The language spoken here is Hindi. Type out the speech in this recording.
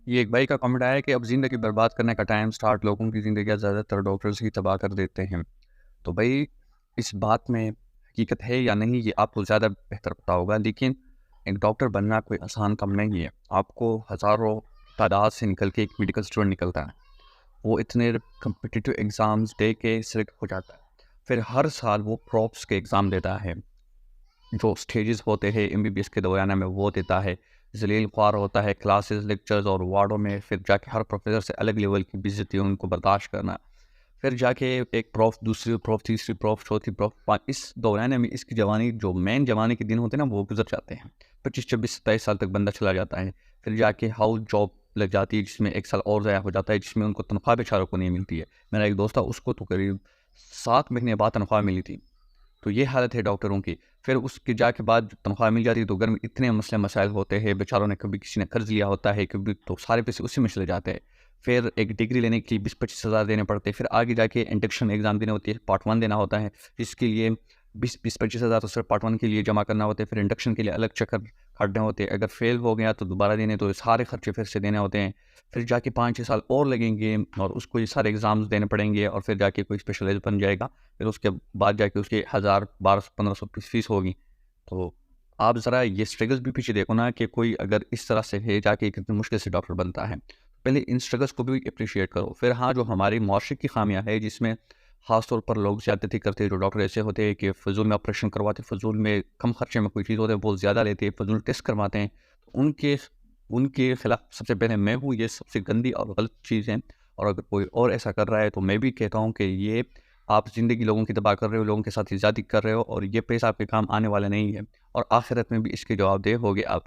ये एक भाई का कमेंट आया है कि अब ज़िंदगी बर्बाद करने का टाइम स्टार्ट, लोगों की ज़िंदगियाँ ज़्यादातर डॉक्टर्स ही तबाह कर देते हैं। तो भाई इस बात में हकीकत है या नहीं ये आपको ज़्यादा बेहतर पता होगा, लेकिन एक डॉक्टर बनना कोई आसान काम नहीं है। आपको हज़ारों तादाद से निकल के एक मेडिकल स्टूडेंट निकलता है। वो इतने कॉम्पिटिटिव एग्ज़ाम्स दे के सिलेक्ट हो जाता है। फिर हर साल वो प्रॉप्स के एग्ज़ाम देता है। जो स्टेजेस होते हैं एमबीबीएस के दौरान में वो देता है। ज़लील ख्वार होता है क्लासेस, लेक्चर्स और वार्डों में, फिर जाके हर प्रोफ़ेसर से अलग लेवल की बेइज़्ज़ती उनको बर्दाश्त करना। फिर जाके एक प्रोफ, दूसरी प्रोफ, तीसरी प्रोफ, चौथी प्रोफ, इस दौरान में इसकी जवानी, जो मेन जवानी के दिन होते हैं ना, वो गुज़र जाते हैं। 25, 26, 27 साल तक बंदा चला जाता है। फिर जाके हाउस जॉब लग जाती है जिसमें 1 साल और ज़ाया हो जाता है, जिसमें उनको तनख्वाह बेचारों को नहीं मिलती है। मेरा एक दोस्त था, उसको तो करीब 7 महीने बाद तनख्वाह मिली थी। तो ये हालत है डॉक्टरों की। फिर उसके जाके बाद तनख्वाह मिल जाती है तो घर में इतने मसले मसाइल होते हैं, बेचारों ने कभी किसी ने कर्ज़ लिया होता है, कभी तो सारे पैसे उसी में चले जाते हैं। फिर एक डिग्री लेने के लिए 20-25 हज़ार देने पड़ते हैं। फिर आगे जाके इंडक्शन एग्ज़ाम देनी होती है, पार्ट 1 देना होता है, जिसके लिए 20-25 हज़ार तो सिर्फ पार्ट 1 के लिए जमा करना होता है। फिर इंडक्शन के लिए अलग चक्कर काटने होते हैं। अगर फेल हो गया तो दोबारा देने, तो सारे खर्चे फिर से देने होते हैं। फिर जाके 5-6 साल और लगेंगे और उसको ये सारे एग्ज़ाम्स देने पड़ेंगे और फिर जाके कोई स्पेशलाइज़ बन जाएगा। फिर उसके बाद जाके उसकी 1000, 1200, 1500 फीस होगी। तो आप ज़रा ये स्ट्रगल्स भी पीछे देखो ना कि कोई अगर इस तरह से है जाके कितनी मुश्किल से डॉक्टर बनता है। पहले इन स्ट्रगल्स को भी एप्रिशिएट करो। फिर हाँ, जो हमारे मुआशरे की खामियाँ है जिसमें ख़ास तौर पर लोग ज़्यादती करते हैं, जो डॉक्टर ऐसे होते हैं कि फ़िज़ूल में ऑपरेशन करवाते हैं, फ़िज़ूल में कम खर्चे में कोई चीज़ होती है बहुत ज़्यादा लेते हैं, फ़िज़ूल टेस्ट करवाते हैं। तो उनके उनके खिलाफ सबसे पहले मैं हूँ, ये सबसे गंदी और गलत चीज़ है। और अगर कोई और ऐसा कर रहा है तो मैं भी कहता हूँ कि ये आप ज़िंदगी लोगों की तबाह कर रहे हो, लोगों के साथ ज़्यादती कर रहे हो और ये पैसा आपके काम आने वाला नहीं है और आखिरत में भी इसके जवाबदेह होगे आप।